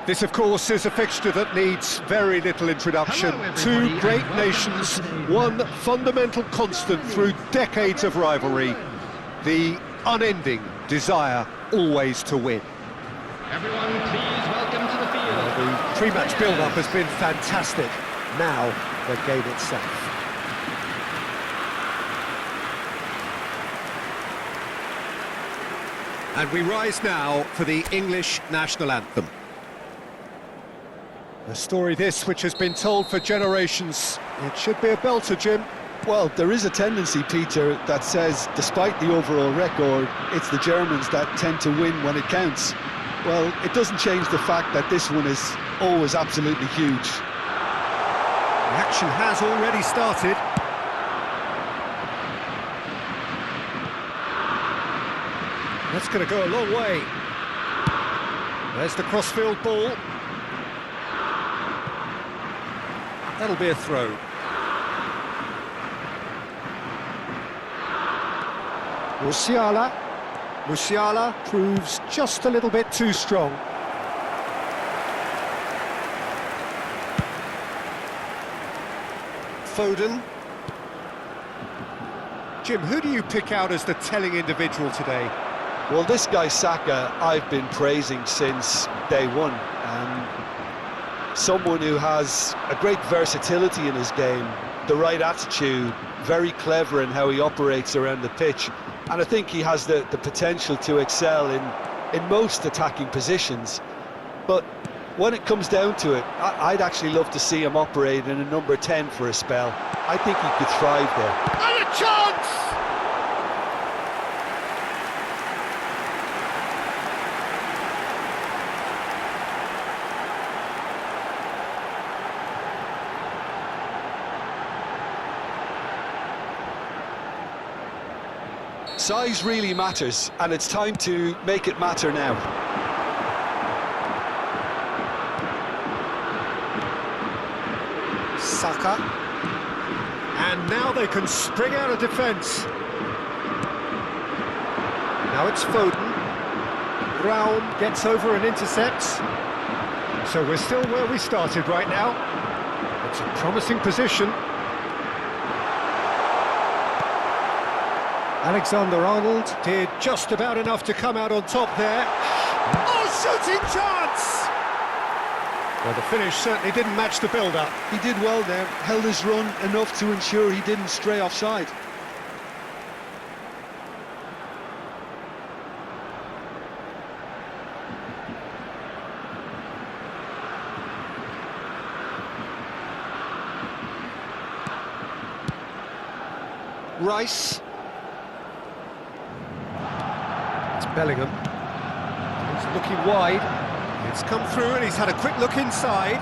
This, of course, is a fixture that needs very little introduction. Two great nations, one fundamental constant through decades of rivalry, the unending desire always to win. Everyone, please welcome to the field. The pre-match build-up has been fantastic. Now, the game itself. And we rise now for the English national anthem. A story this which has been told for generations. It should be a belter, Jim. Well, there is a tendency, Peter, that says, despite the overall record, it's the Germans that tend to win when it counts. Well, it doesn't change the fact that this one is always absolutely huge. The action has already started. That's going to go a long way. There's the crossfield ball. That'll be a throw. Musiala proves just a little bit too strong. Foden. Jim, who do you pick out as the telling individual today? Well, this guy Saka, I've been praising since day one. Someone who has a great versatility in his game, the right attitude, very clever in how he operates around the pitch. And I think he has the potential to excel in most attacking positions. But when it comes down to it, I'd actually love to see him operate in a number 10 for a spell. I think he could thrive there. And a chance! Size really matters, and it's time to make it matter now. Saka. And now they can spring out of defence. Now it's Foden. Raum gets over and intercepts. So we're still where we started right now. It's a promising position. Alexander-Arnold did just about enough to come out on top there. Oh, shooting chance! Well, the finish certainly didn't match the build-up. He did well there, held his run enough to ensure he didn't stray offside. Rice. Bellingham. He's looking wide. It's come through and he's had a quick look inside.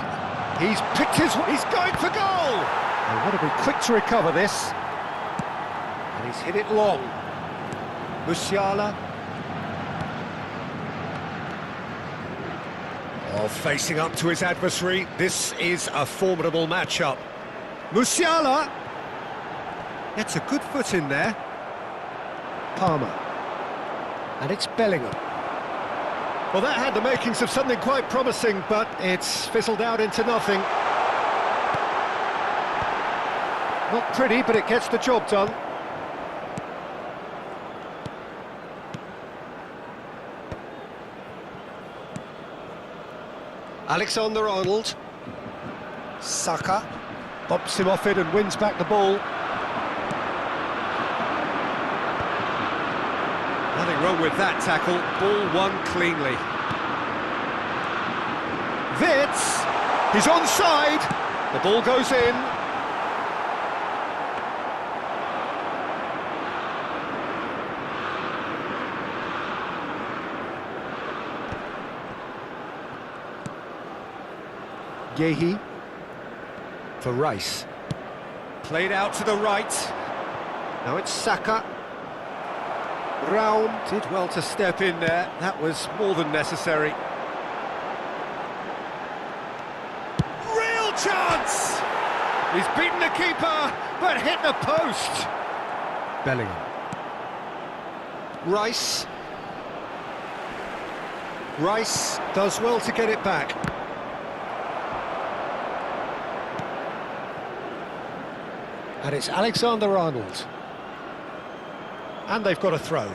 He's picked he's going for goal! They've got to be quick to recover this. And he's hit it long. Musiala. Oh, facing up to his adversary. This is a formidable matchup. Musiala gets a good foot in there. Palmer. And it's Bellingham. Well, that had the makings of something quite promising, but it's fizzled out into nothing. Not pretty, but it gets the job done. Alexander-Arnold. Saka. Bumps him off it and wins back the ball. Nothing wrong with that tackle, ball won cleanly. Wits, he's onside, the ball goes in. Yehi for Rice. Played out to the right, now it's Saka. Raum did well to step in there, that was more than necessary. Real chance! He's beaten the keeper, but hit the post. Bellingham. Rice. Rice does well to get it back. And it's Alexander-Arnold. And they've got a throw.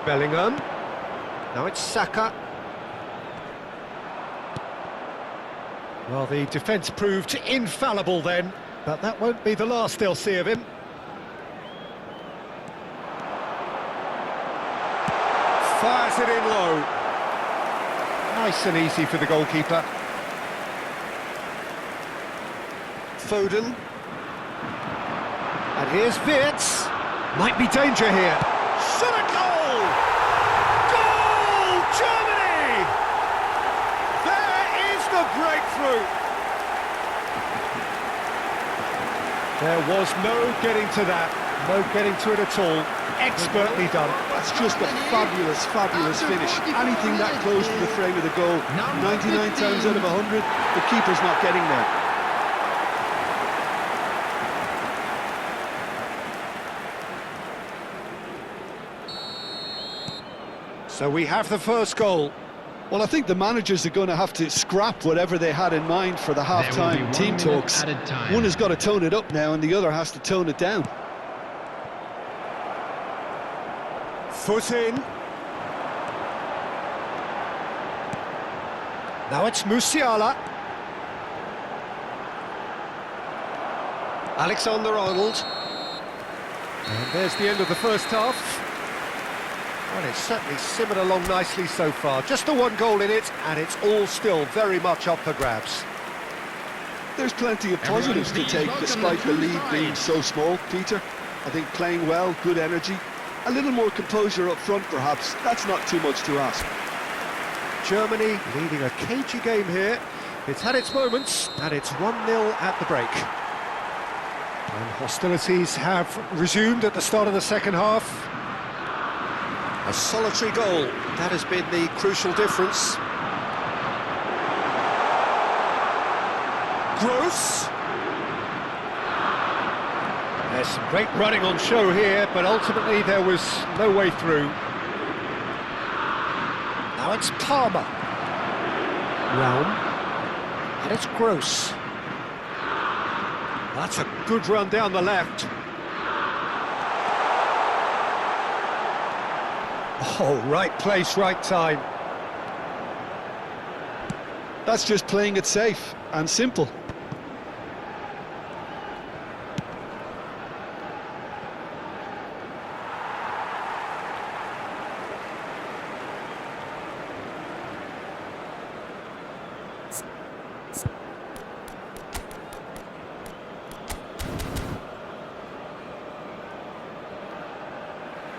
Bellingham. Now it's Saka. Well, the defence proved infallible then, but that won't be the last they'll see of him. Fires it in low. Nice and easy for the goalkeeper. Foden. And here's Wirtz. Might be danger here. Shot a goal! Goal! Germany! There is the breakthrough. There was no getting to that. No getting to it at all. Expertly done. That's just a fabulous, fabulous finish. Anything that close to the frame of the goal, 99 times out of 100, the keeper's not getting there. So we have the first goal. Well, I think the managers are going to have to scrap whatever they had in mind for the half-time team talks. One has got to tone it up now and the other has to tone it down. Foot in. Now it's Musiala. Alexander-Arnold. And there's the end of the first half. Well, it's certainly simmered along nicely so far. Just the one goal in it, and it's all still very much up for grabs. There's plenty of positives to take despite the lead being so small, Peter. I think playing well, good energy. A little more composure up front, perhaps. That's not too much to ask. Germany leading a cagey game here. It's had its moments, and it's 1-0 at the break. And hostilities have resumed at the start of the second half. A solitary goal, that has been the crucial difference. Gross. There's some great running on show here, but ultimately there was no way through. Now it's Palmer. Realm. And it's Gross. That's a good run down the left. Oh, right place, right time. That's just playing it safe and simple.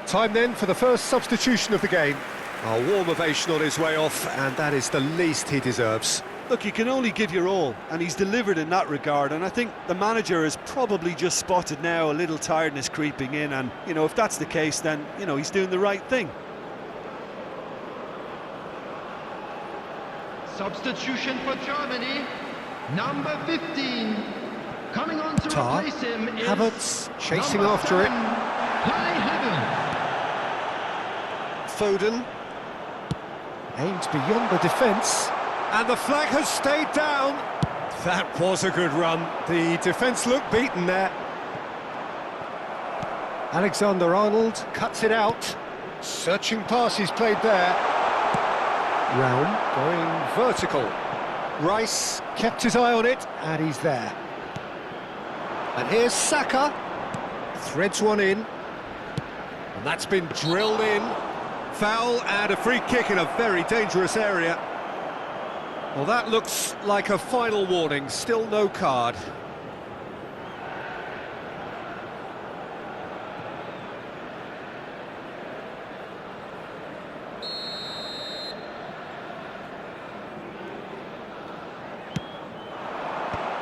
Time then for the first substitution of the game. A warm ovation on his way off, and that is the least he deserves. Look, you can only give your all, and he's delivered in that regard, and I think the manager has probably just spotted now a little tiredness creeping in, and, you know, if that's the case, then, you know, he's doing the right thing. Substitution for Germany, number 15. Coming on to replace him is Havertz chasing number after 7, Foden aimed beyond the defence, and the flag has stayed down. That was a good run. The defence looked beaten there. Alexander-Arnold cuts it out. Searching pass he's played there. Realm going vertical. Rice kept his eye on it, and he's there. And here's Saka. Threads one in. And that's been drilled in. Foul and a free kick in a very dangerous area. Well, that looks like a final warning. Still no card.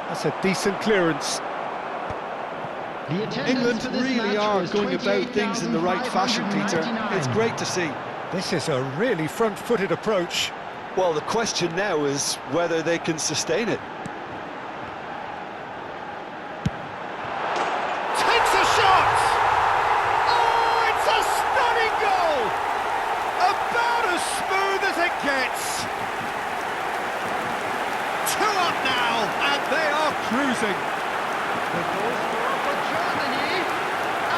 That's a decent clearance. England really are going about things in the right fashion, Peter. It's great to see. This is a really front-footed approach. Well, the question now is whether they can sustain it. Takes a shot! Oh, it's a stunning goal! About as smooth as it gets. 2 up now, and they losing. The goal scorer for Germany.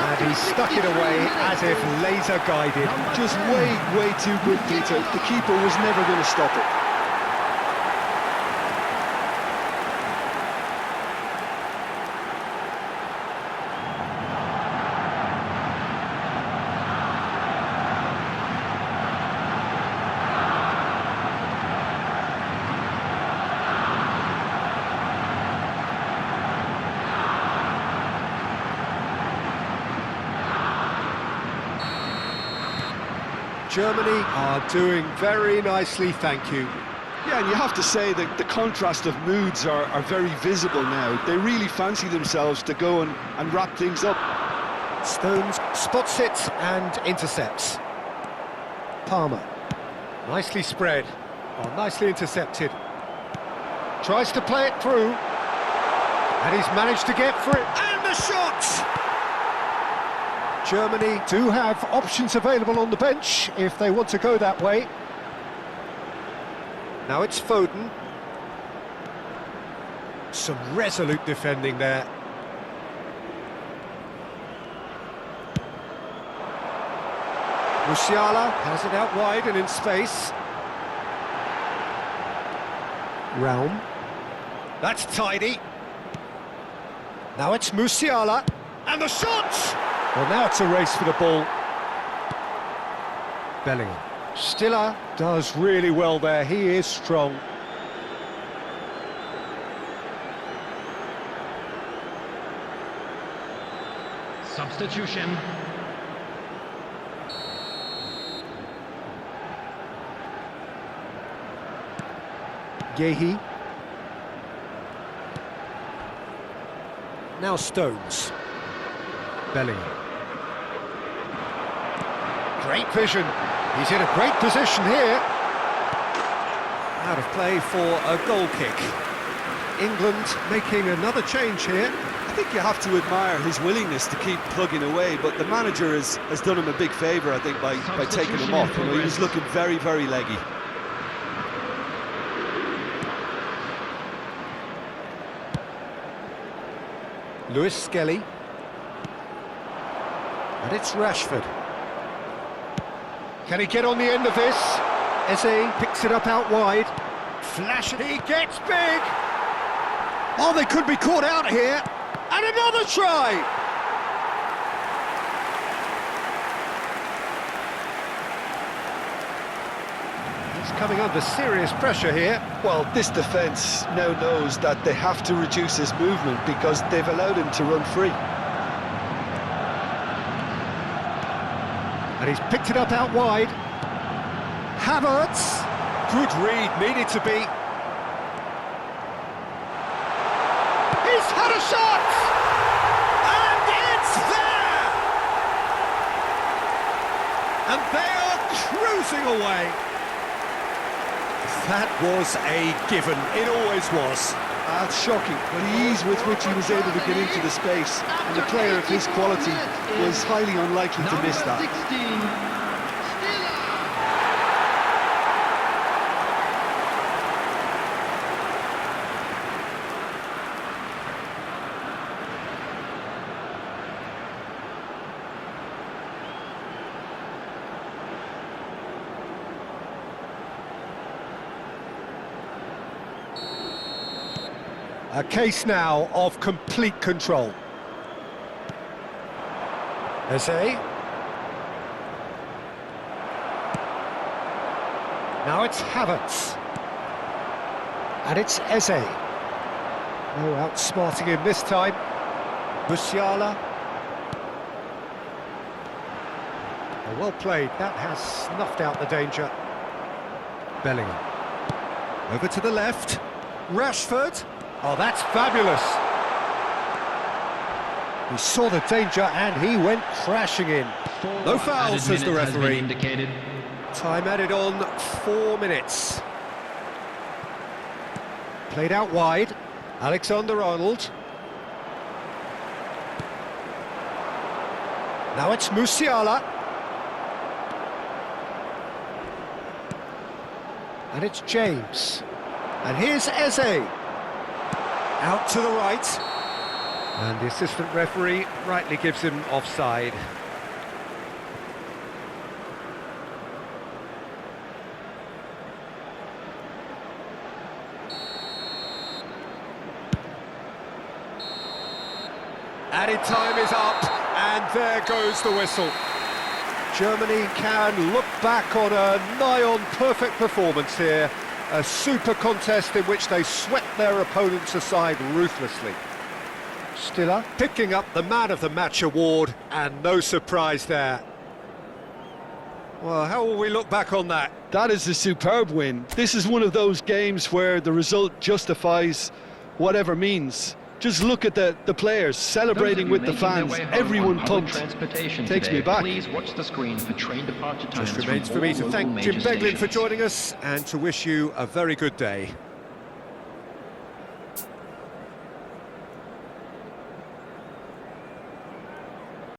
And he stuck it away as if laser guided. Just way too good, Peter. The keeper was never going to stop it. Germany are doing very nicely, thank you. Yeah, and you have to say that the contrast of moods are very visible now. They really fancy themselves to go and wrap things up. Stones spots it and intercepts. Palmer, nicely spread. Oh, nicely intercepted. Tries to play it through. And he's managed to get through it. And the shot! Germany do have options available on the bench if they want to go that way. Now it's Foden. Some resolute defending there. Musiala has it out wide and in space. Raum. That's tidy. Now it's Musiala. And the shot! Well, now it's a race for the ball. Bellingham. Stiller does really well there. He is strong. Substitution. Yehi. Now Stones. Bellingham. Great vision. He's in a great position here. Out of play for a goal kick. England making another change here. I think you have to admire his willingness to keep plugging away, but the manager has done him a big favour, I think, by taking him off. You know, he was looking very leggy. Lewis Skelly. And it's Rashford. Can he get on the end of this? Eze picks it up out wide. Flash it, he gets big! Oh, they could be caught out here. And another try! He's coming under serious pressure here. Well, this defence now knows that they have to reduce his movement because they've allowed him to run free. And he's picked it up out wide. Havertz. Good read, needed to be. He's had a shot! And it's there! And they are cruising away. That was a given. It always was. That's shocking. The ease with which he was able to get into the space, and a player of his quality was highly unlikely to miss that. 16. A case now of complete control. Eze. Now it's Havertz. And it's Eze. Oh, outsmarting him this time. Musiala. Oh, well played. That has snuffed out the danger. Bellingham. Over to the left. Rashford. Oh, that's fabulous. He saw the danger and he went crashing in. No foul, says the referee. Indicated. Time added on 4 minutes. Played out wide. Alexander-Arnold. Now it's Musiala. And it's James. And here's Eze. Out to the right. And the assistant referee rightly gives him offside. Added time is up, and there goes the whistle. Germany can look back on a nigh-on perfect performance here. A super contest in which they swept their opponents aside ruthlessly. Stiller picking up the Man of the Match award, and no surprise there. Well, how will we look back on that? That is a superb win. This is one of those games where the result justifies whatever means. Just look at the players celebrating with the fans, everyone pumped. Takes me back. Please watch the screen for train departure times. Just remains for me to thank Jim Beglin for joining us and to wish you a very good day.